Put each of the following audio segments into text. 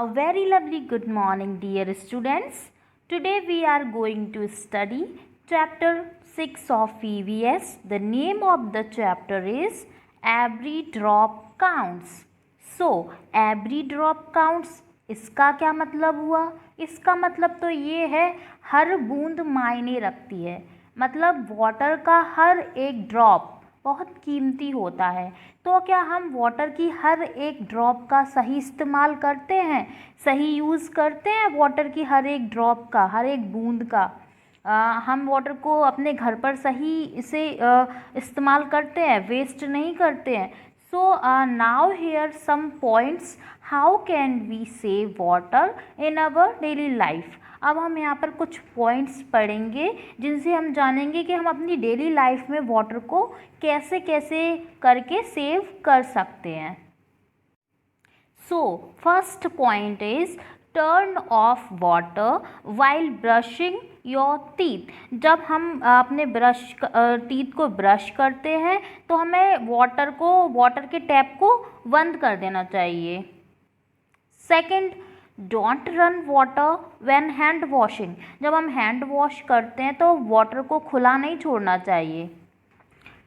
A very lovely good morning, dear students. Today we are going to study chapter 6 of EVS. The name of the chapter is Every Drop Counts. So, every drop counts, इसका क्या मतलब हुआ? इसका मतलब तो ये है हर बूंद मायने रखती है। मतलब वाटर का हर एक ड्रॉप बहुत कीमती होता है। तो क्या हम वाटर की हर एक ड्रॉप का सही इस्तेमाल करते हैं, सही यूज़ करते हैं वाटर की हर एक ड्रॉप का, हर एक बूंद का? हम वाटर को अपने घर पर सही इसे इस्तेमाल करते हैं, वेस्ट नहीं करते हैं। So now here some points how can we save water in our daily life. अब हम यहाँ पर कुछ पॉइंट्स पढ़ेंगे जिनसे हम जानेंगे कि हम अपनी डेली लाइफ में वाटर को कैसे कैसे करके सेव कर सकते हैं। So first point is turn off water while brushing your teeth. जब हम अपने टीथ को ब्रश करते हैं तो हमें वाटर के टैप को बंद कर देना चाहिए। Second, don't run water when hand washing. जब हम हैंड वॉश करते हैं तो वाटर को खुला नहीं छोड़ना चाहिए।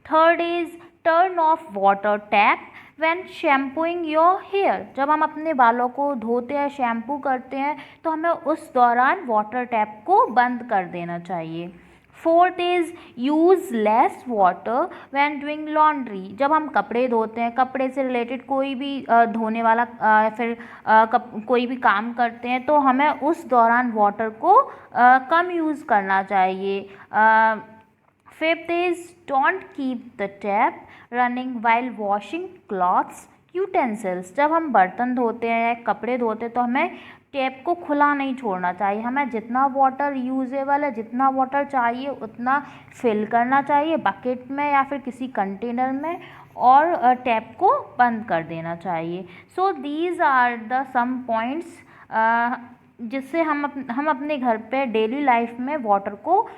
Third is turn off water tap when shampooing your hair. जब हम अपने बालों को धोते हैं, शैम्पू करते हैं तो हमें उस दौरान वाटर टैप को बंद कर देना चाहिए। Fourth is use less water when doing laundry. जब हम कपड़े धोते हैं, कपड़े से रिलेटेड कोई भी धोने वाला फिर कोई भी काम करते हैं तो हमें उस दौरान वाटर को कम यूज़ करना चाहिए। Fifth is don't keep the tap running while washing clothes utensils. जब हम बर्तन धोते हैं, कपड़े धोते हैं तो हमें टैप को खुला नहीं छोड़ना चाहिए। हमें जितना वाटर यूजेबल है, जितना वाटर चाहिए उतना फिल करना चाहिए बकेट में या फिर किसी कंटेनर में और टैप को बंद कर देना चाहिए। So these are the some points जिससे हम अपने घर पे डेली लाइफ में वाटर को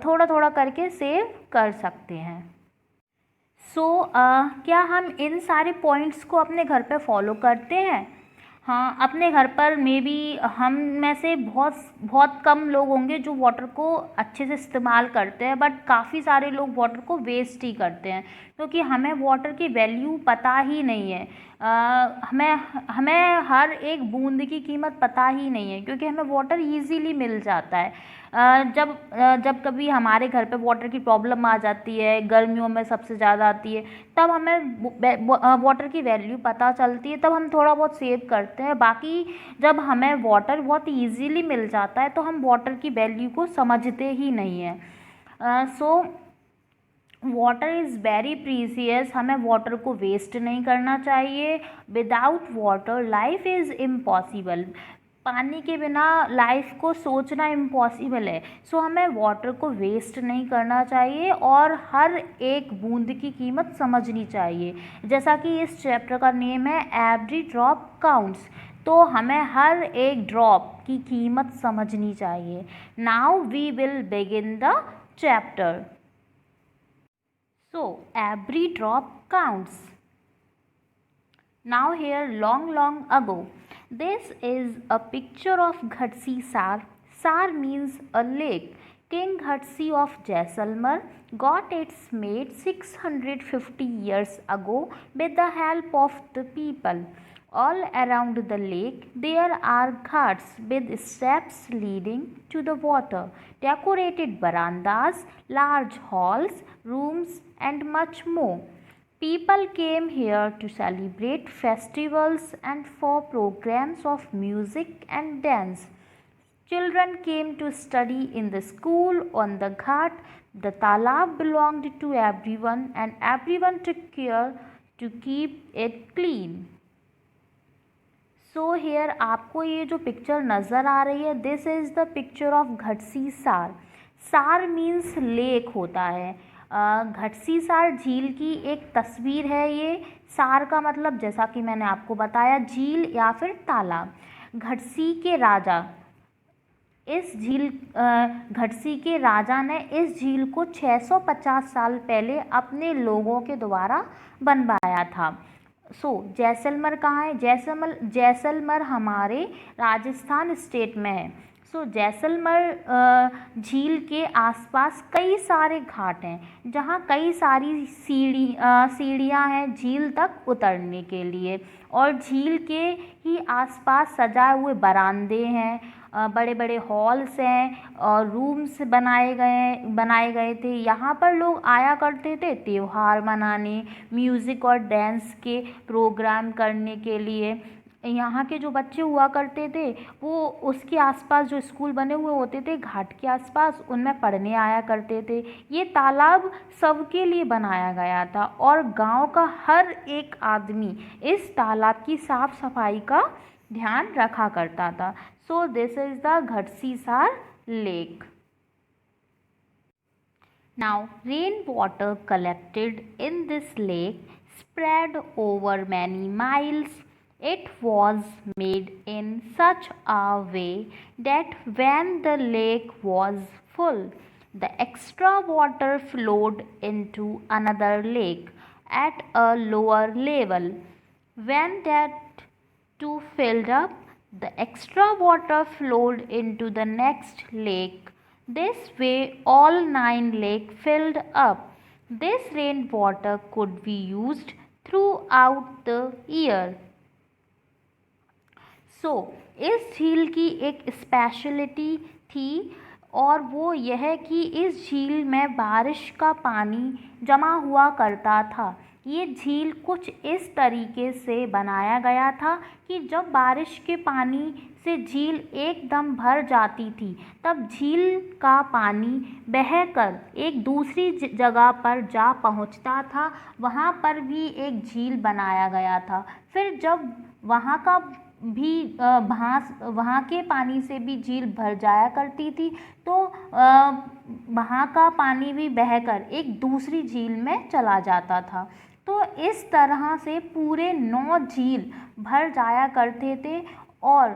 थोड़ा थोड़ा करके सेव कर सकते हैं। क्या हम इन सारे पॉइंट्स को अपने घर पे फॉलो करते हैं? हाँ, अपने घर पर मे बी हम में से बहुत कम लोग होंगे जो वाटर को अच्छे से इस्तेमाल करते हैं, बट काफ़ी सारे लोग वाटर को वेस्ट ही करते हैं क्योंकि हमें वाटर की वैल्यू पता ही नहीं है। हमें हर एक बूंद की कीमत पता ही नहीं है क्योंकि हमें वाटर ईजीली मिल जाता है। जब कभी हमारे घर पे वाटर की प्रॉब्लम आ जाती है, गर्मियों में सबसे ज़्यादा आती है, तब हमें वाटर की वैल्यू पता चलती है, तब हम थोड़ा बहुत सेव करते हैं। बाकी जब हमें वाटर बहुत ईजीली मिल जाता है तो हम वाटर की वैल्यू को समझते ही नहीं हैं। So water is very precious. हमें वाटर को वेस्ट नहीं करना चाहिए। Without water life is impossible. पानी के बिना लाइफ को सोचना इम्पॉसिबल है। सो हमें वाटर को वेस्ट नहीं करना चाहिए और हर एक बूंद की कीमत समझनी चाहिए। जैसा कि इस चैप्टर का नेम है एवरी ड्रॉप काउंट्स, तो हमें हर एक ड्रॉप की कीमत समझनी चाहिए। Now we will begin the chapter. So every drop counts. Now here long ago. This is a picture of Ghatsi Sar. Sar means a lake. King Ghatsi of Jaisalmer got its made 650 years ago with the help of the people. All around the lake there are ghats with steps leading to the water, decorated verandas, large halls, rooms and much more. People came here to celebrate festivals and for programs of music and dance. Children came to study in the school on the ghat. The talab belonged to everyone and everyone took care to keep it clean. So here आपको ये जो picture नज़र आ रही है, this is the picture of Gadsisar सार। सार means lake होता है। घटसी सार झील की एक तस्वीर है ये। सार का मतलब जैसा कि मैंने आपको बताया झील या फिर तालाब। घटसी के राजा घटसी के राजा ने इस झील को 650 साल पहले अपने लोगों के द्वारा बनवाया था। जैसलमेर कहाँ है? जैसलमेर हमारे राजस्थान स्टेट में है। जैसलमेर झील के आसपास कई सारे घाट हैं जहाँ कई सारी सीढ़ियाँ हैं झील तक उतरने के लिए, और झील के ही आसपास सजाए हुए बरामदे हैं, बड़े बड़े हॉल्स हैं और रूम्स बनाए गए थे। यहाँ पर लोग आया करते थे त्योहार मनाने, म्यूज़िक और डांस के प्रोग्राम करने के लिए। यहाँ के जो बच्चे हुआ करते थे वो उसके आसपास जो स्कूल बने हुए होते थे घाट के आसपास, उनमें पढ़ने आया करते थे। ये तालाब सबके लिए बनाया गया था और गांव का हर एक आदमी इस तालाब की साफ सफाई का ध्यान रखा करता था। So this is the Gadsisar lake. Now, rainwater collected in this lake spread over many miles. It was made in such a way that when the lake was full, the extra water flowed into another lake at a lower level. When that too filled up, the extra water flowed into the next lake. This way, all 9 lakes filled up. This rainwater could be used throughout the year. इस झील की एक speciality थी और वो यह कि इस झील में बारिश का पानी जमा हुआ करता था। ये झील कुछ इस तरीके से बनाया गया था कि जब बारिश के पानी से झील एकदम भर जाती थी तब झील का पानी बहकर एक दूसरी जगह पर जा पहुंचता था। वहाँ पर भी एक झील बनाया गया था। फिर जब वहाँ का भी वहाँ के पानी से भी झील भर जाया करती थी तो वहाँ का पानी भी बहकर एक दूसरी झील में चला जाता था। तो इस तरह से पूरे 9 झील भर जाया करते थे और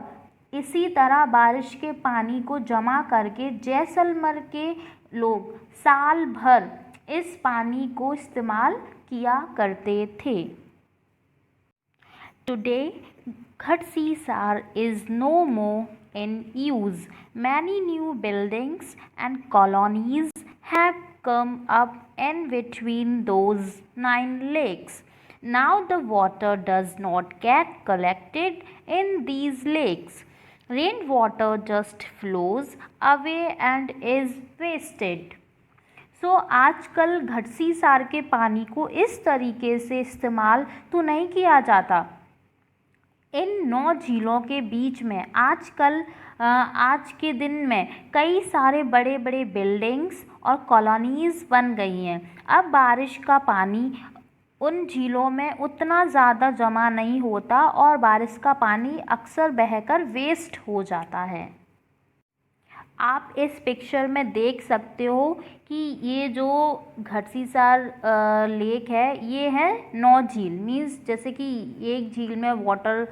इसी तरह बारिश के पानी को जमा करके जैसलमेर के लोग साल भर इस पानी को इस्तेमाल किया करते थे। Today, Ghatsisar is no more in use. Many new buildings and colonies have come up in between those 9 lakes. Now the water does not get collected in these lakes. Rainwater just flows away and is wasted. आजकल घटसीसार के पानी को इस तरीके से इस्तेमाल तो नहीं किया जाता। इन 9 झीलों के बीच में आजकल आज के दिन में कई सारे बड़े बड़े बिल्डिंग्स और कॉलोनीज़ बन गई हैं। अब बारिश का पानी उन झीलों में उतना ज़्यादा जमा नहीं होता और बारिश का पानी अक्सर बहकर वेस्ट हो जाता है। आप इस पिक्चर में देख सकते हो कि ये जो घटसीसार लेक है ये है 9 झील। मीन्स जैसे कि एक झील में वाटर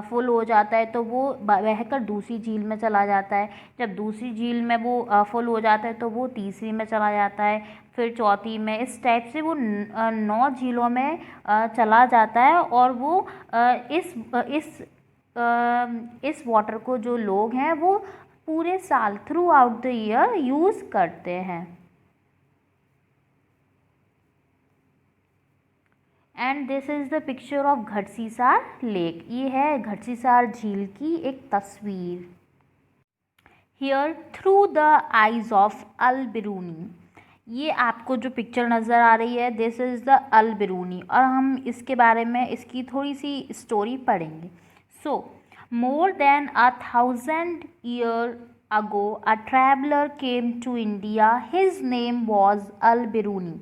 फुल हो जाता है तो वो बहकर दूसरी झील में चला जाता है। जब दूसरी झील में वो फुल हो जाता है तो वो तीसरी में चला जाता है, फिर चौथी में। इस टाइप से वो 9 झीलों में चला जाता है और वो इस वाटर को जो लोग हैं वो पूरे साल throughout the year use करते हैं। And this is the picture of Gadsisar lake. ये है घटसीसार झील की एक तस्वीर। Here through the eyes of Al Biruni, ये आपको जो पिक्चर नज़र आ रही है this is the Al Biruni और हम इसके बारे में इसकी थोड़ी सी स्टोरी पढ़ेंगे। More than 1,000 years ago, a traveler came to India. His name was Al-Biruni.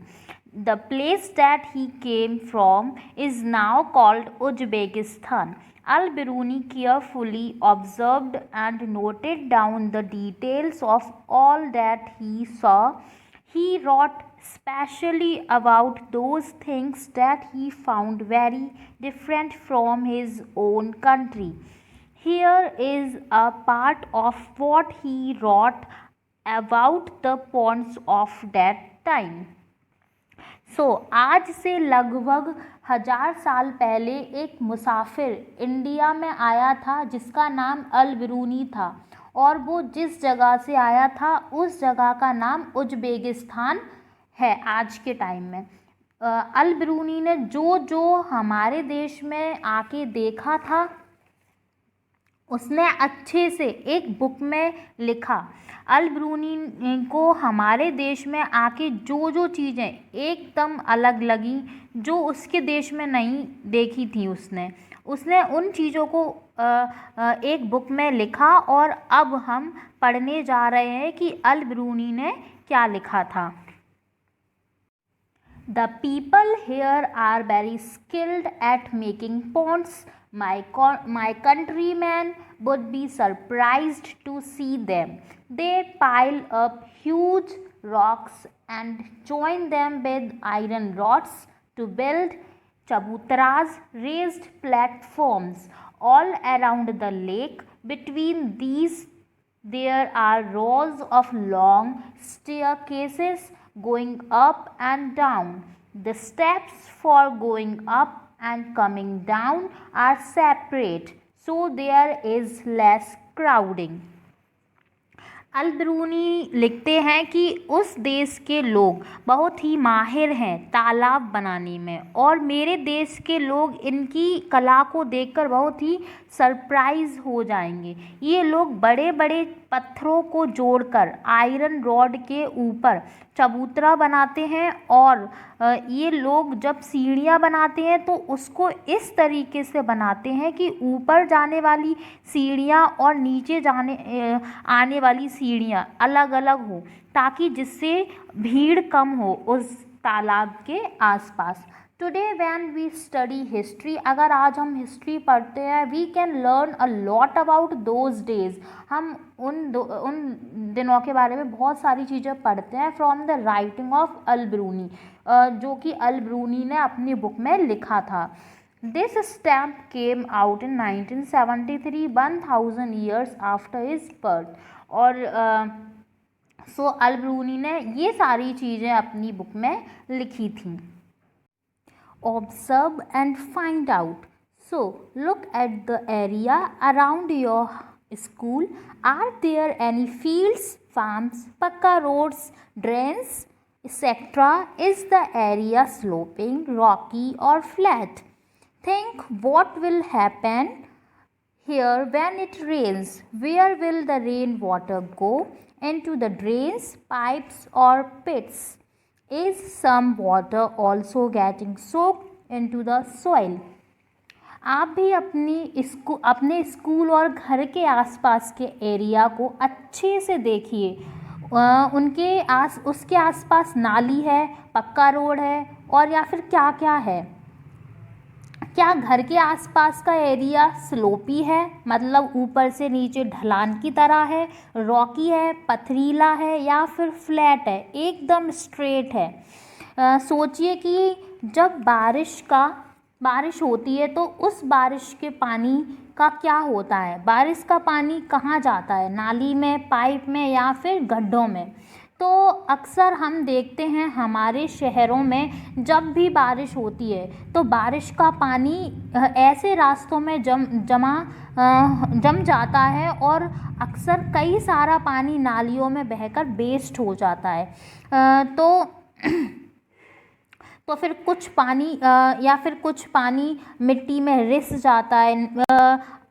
The place that he came from is now called Uzbekistan. Al-Biruni carefully observed and noted down the details of all that he saw. He wrote specially about those things that he found very different from his own country. Here is a part of what he wrote about the ponds of that time. आज से लगभग 1000 साल पहले एक मुसाफिर India में आया था जिसका नाम अल बिरूनी था, और वो जिस जगह से आया था उस जगह का नाम उज़्बेकिस्तान है आज के टाइम में। अल बिरूनी ने जो जो हमारे देश में आके देखा था उसने अच्छे से एक बुक में लिखा। अल बिरूनी को हमारे देश में आके जो जो चीज़ें एकदम अलग लगी, जो उसके देश में नहीं देखी थी, उसने उन चीज़ों को एक बुक में लिखा, और अब हम पढ़ने जा रहे हैं कि अल बिरूनी ने क्या लिखा था। The people here are very skilled at making ponds. My countrymen would be surprised to see them. They pile up huge rocks and join them with iron rods to build chabutras, raised platforms all around the lake. Between these there are rows of long staircases going up and down. The steps for going up and coming down are separate, so there is less crowding. अल बिरूनी लिखते हैं कि उस देश के लोग बहुत ही माहिर हैं तालाब बनाने में, और मेरे देश के लोग इनकी कला को देखकर बहुत ही सरप्राइज हो जाएंगे। ये लोग बड़े बड़े पत्थरों को जोड़कर आयरन रॉड के ऊपर चबूतरा बनाते हैं, और ये लोग जब सीढ़ियाँ बनाते हैं तो उसको इस तरीके से बनाते हैं कि ऊपर जाने वाली सीढ़ियाँ और नीचे आने वाली सीढ़ियाँ अलग अलग हो, ताकि जिससे भीड़ कम हो उस तालाब के आसपास। Today when we study history, अगर आज हम हिस्ट्री पढ़ते हैं, we can learn a lot about those days. हम उन दिनों के बारे में बहुत सारी चीज़ें पढ़ते हैं from the writing of Al Biruni, जो कि अल बिरूनी ने अपनी बुक में लिखा था। This stamp came out in 1973, 1000 years after his birth. और अल बिरूनी ने ये सारी चीज़ें अपनी बुक में लिखी थी। Observe and find out. So, look at the area around your school. Are there any fields, farms, pakka roads, drains, etc.? Is the area sloping, rocky or flat? Think what will happen here when it rains. Where will the rain water go? Into the drains, pipes or pits? Is some water also getting soaked into the soil? आप भी अपने school और घर के आसपास के area को अच्छे से देखिए। उसके आसपास नाली है, पक्का रोड है, और या फिर क्या क्या है। क्या घर के आसपास का एरिया स्लोपी है, मतलब ऊपर से नीचे ढलान की तरह है, रॉकी है, पथरीला है, या फिर फ्लैट है, एकदम स्ट्रेट है। सोचिए कि जब बारिश होती है तो उस बारिश के पानी का क्या होता है। बारिश का पानी कहाँ जाता है, नाली में, पाइप में, या फिर गड्ढों में। तो अक्सर हम देखते हैं हमारे शहरों में जब भी बारिश होती है तो बारिश का पानी ऐसे रास्तों में जम जाता है, और अक्सर कई सारा पानी नालियों में बहकर वेस्ट हो जाता है। तो फिर कुछ पानी मिट्टी में रिस जाता है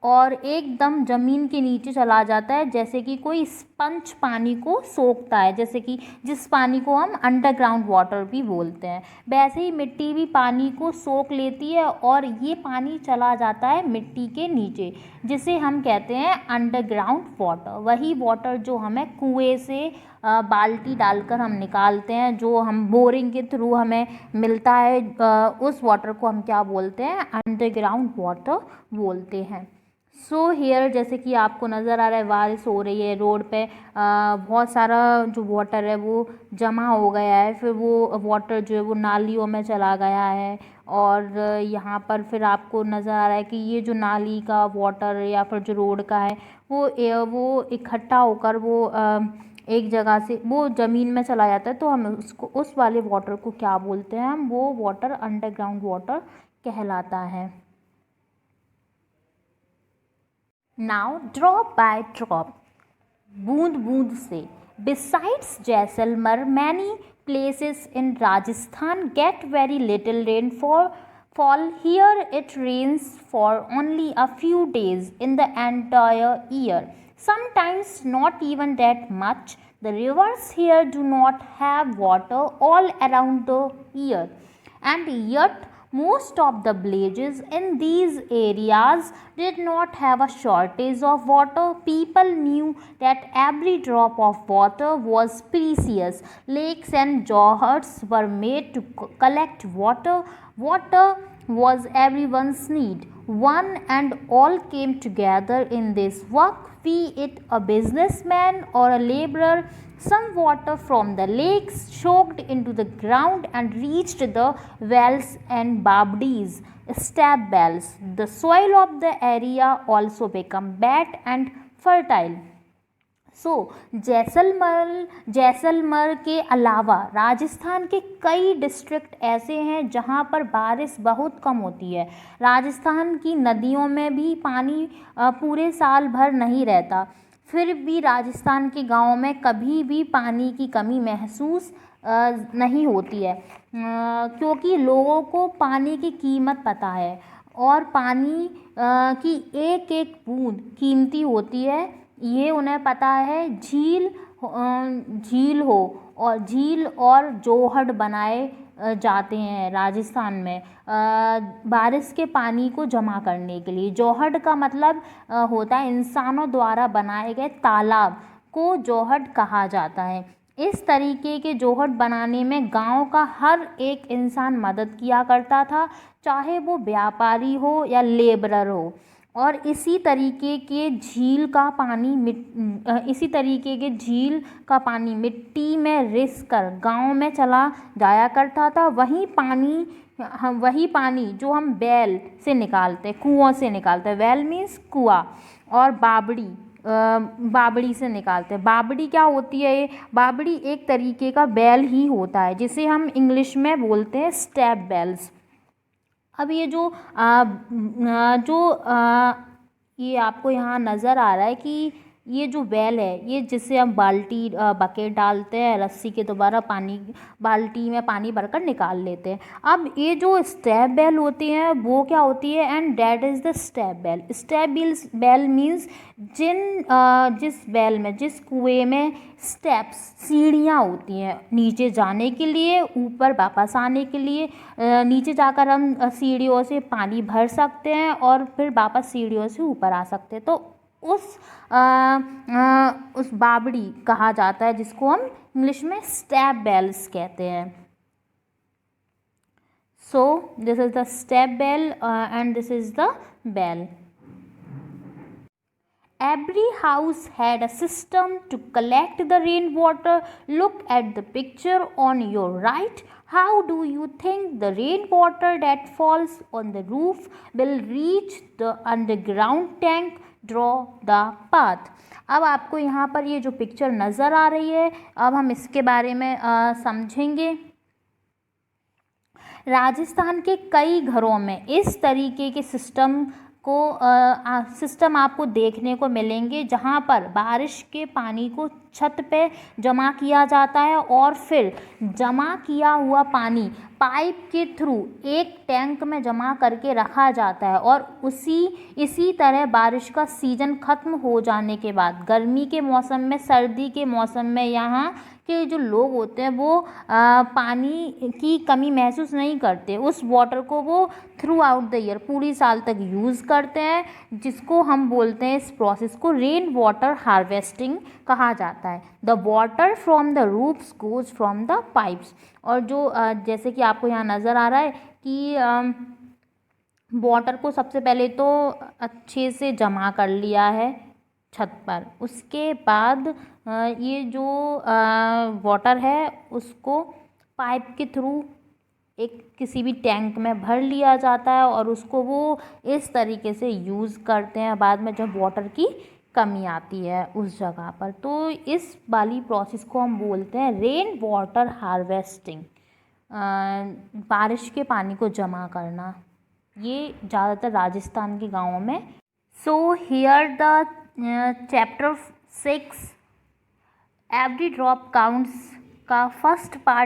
और एकदम ज़मीन के नीचे चला जाता है, जैसे कि कोई स्पंज पानी को सोखता है, जैसे कि जिस पानी को हम अंडरग्राउंड वाटर भी बोलते हैं। वैसे ही मिट्टी भी पानी को सोख लेती है और ये पानी चला जाता है मिट्टी के नीचे, जिसे हम कहते हैं अंडरग्राउंड वाटर। वही वाटर जो हमें कुएं से बाल्टी डालकर हम निकालते हैं, जो हम बोरिंग के थ्रू हमें मिलता है, उस वाटर को हम क्या बोलते हैं, अंडरग्राउंड वाटर बोलते हैं। सो हियर जैसे कि आपको नज़र आ रहा है बारिश हो रही है, रोड पे बहुत सारा जो वाटर है वो जमा हो गया है, फिर वो वाटर जो है वो नालियों में चला गया है, और यहाँ पर फिर आपको नज़र आ रहा है कि ये जो नाली का वाटर या फिर जो रोड का है वो इकट्ठा होकर वो एक जगह से वो ज़मीन में चला जाता है तो हम उसको उस वाले वाटर को क्या बोलते हैं, हम वो वाटर अंडरग्राउंड वाटर कहलाता है। नाउ ड्रॉप बाय ड्रॉप, बूंद बूंद से। Besides Jaisalmer, many places in Rajasthan get very little rainfall. Here it rains for only a few days in the entire year. Sometimes not even that much. The rivers here do not have water all around the year. And yet most of the villages in these areas did not have a shortage of water. People knew that every drop of water was precious. Lakes and johars were made to collect water. Water was everyone's need. One and all came together in this work, be it a businessman or a laborer. Some water from the lakes soaked into the ground and reached the wells and babdis, step wells. The soil of the area also became wet and fertile. Jaisalmer के अलावा राजस्थान के कई district ऐसे हैं जहाँ पर बारिश बहुत कम होती है। राजस्थान की नदियों में भी पानी पूरे साल भर नहीं रहता, फिर भी राजस्थान के गाँव में कभी भी पानी की कमी महसूस नहीं होती है, क्योंकि लोगों को पानी की कीमत पता है और पानी की एक एक बूंद कीमती होती है, ये उन्हें पता है। झील और जोहड़ बनाए जाते हैं राजस्थान में बारिश के पानी को जमा करने के लिए। जोहड़ का मतलब होता है इंसानों द्वारा बनाए गए तालाब को जोहड़ कहा जाता है। इस तरीके के जोहड़ बनाने में गांव का हर एक इंसान मदद किया करता था, चाहे वो व्यापारी हो या लेबरर हो। और इसी तरीके के झील का पानी मिट्टी में रिस कर गाँव में चला जाया करता था। वही पानी जो हम बैल से निकालते हैं, कुओं से निकालते हैं, वेल मीन्स कुआं, और बाबड़ी से निकालते हैं। बाबड़ी क्या होती है? ये बाबड़ी एक तरीके का बैल ही होता है, जिसे हम इंग्लिश में बोलते हैं स्टेप बेल्स। अब ये ये आपको यहाँ नज़र आ रहा है कि ये जो बैल है, ये जिससे हम बकेट डालते हैं, रस्सी के द्वारा बाल्टी में पानी भरकर निकाल लेते हैं। अब ये जो स्टेप बेल होती हैं वो क्या होती है? And that is the step well. Step well means जिस कुएं में स्टेप्स सीढ़ियाँ होती हैं नीचे जाने के लिए, ऊपर वापस आने के लिए। नीचे जाकर हम सीढ़ियों से पानी भर सकते हैं और फिर वापस सीढ़ियों से ऊपर आ सकते हैं, तो उस बाबड़ी कहा जाता है, जिसको हम इंग्लिश में स्टेप बेल्स कहते हैं। So this is the step well and this is the well. Every house had a system to collect the rainwater. Look at the picture on your right. How do you think the rainwater that falls on the roof will reach the underground tank? Draw the path. अब आपको यहाँ पर ये जो picture नज़र आ रही है, अब हम इसके बारे में समझेंगे। राजस्थान के कई घरों में इस तरीके के सिस्टम आपको देखने को मिलेंगे, जहाँ पर बारिश के पानी को छत पे जमा किया जाता है और फिर जमा किया हुआ पानी पाइप के थ्रू एक टैंक में जमा करके रखा जाता है। और इसी तरह बारिश का सीज़न ख़त्म हो जाने के बाद गर्मी के मौसम में, सर्दी के मौसम में यहाँ के जो लोग होते हैं वो पानी की कमी महसूस नहीं करते। उस वाटर को वो थ्रू आउट द ईयर पूरी साल तक यूज़ करते हैं, जिसको हम बोलते हैं, इस प्रोसेस को रेन वाटर हार्वेस्टिंग कहा जाता है। The water from the roofs goes from the pipes. और जो जैसे कि आपको यहाँ नज़र आ रहा है कि वाटर को सबसे पहले तो अच्छे से जमा कर लिया है छत पर, उसके बाद ये जो वाटर है उसको पाइप के थ्रू किसी भी टैंक में भर लिया जाता है और उसको वो इस तरीके से यूज़ करते हैं बाद में जब वाटर की कमी आती है उस जगह पर। तो इस वाली प्रोसेस को हम बोलते हैं रेन वाटर हार्वेस्टिंग, बारिश के पानी को जमा करना। ये ज़्यादातर राजस्थान के गाँवों में। So here the chapter 6 every drop counts का फर्स्ट पार्ट